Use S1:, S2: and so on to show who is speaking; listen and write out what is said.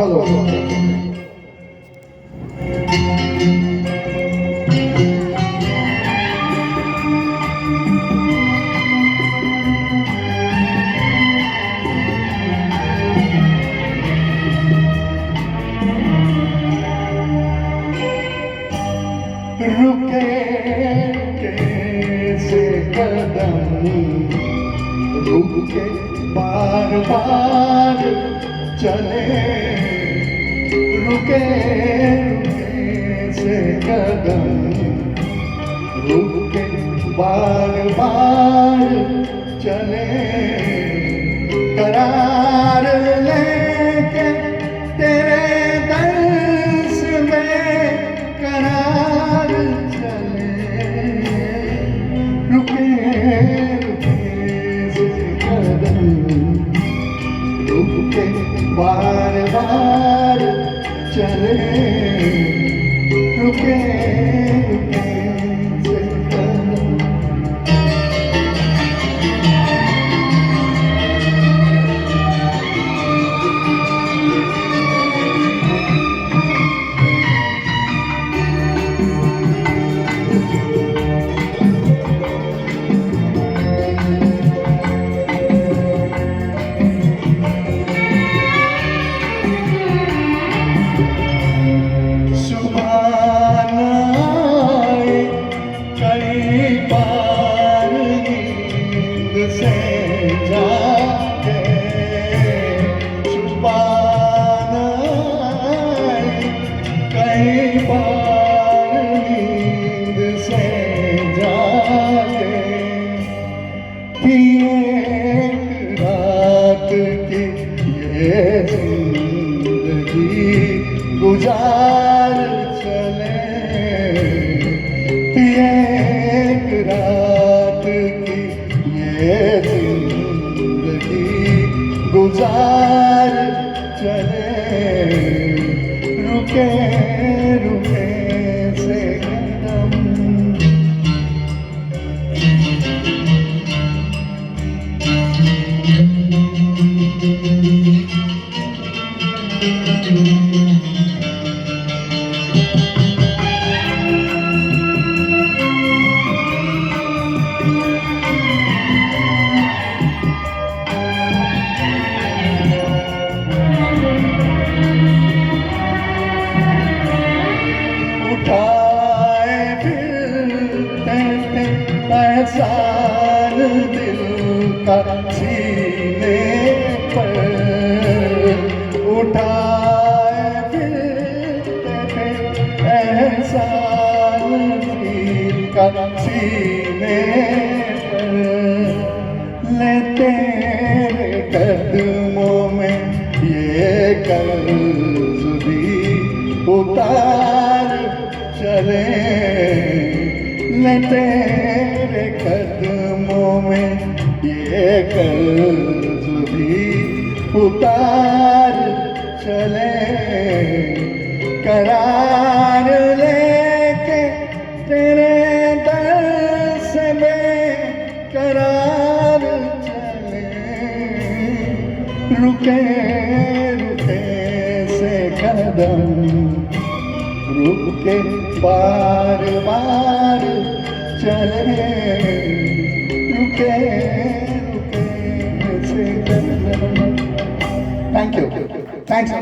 S1: hello रुके कैसे कदम रुके बार बार चले रुके रुके से कदम रुके बार बार चले करार लेके तेरे दर्श में करार चले रुके रुके से कदम रुके बार बार चले रुके रुके से कदम एक रात की ये जिंदगी गुजार चले एक रात की ये जिंदगी गुजार चले रुके रुके से कदम उठाए फिरते एहसान दिल का सीने पर उठाए फिरते एहसान दिल का सीने पर ले तेरे कदमों में ये कर्ज भी उतार चले ले तेरे कदमों में ये कर्ज भी उतार चले करार लेके तेरे दर्श में करार चले रुके रुके से कदम रुके बार बार चले रुके रुके से कदम थैंक यू थैंक्स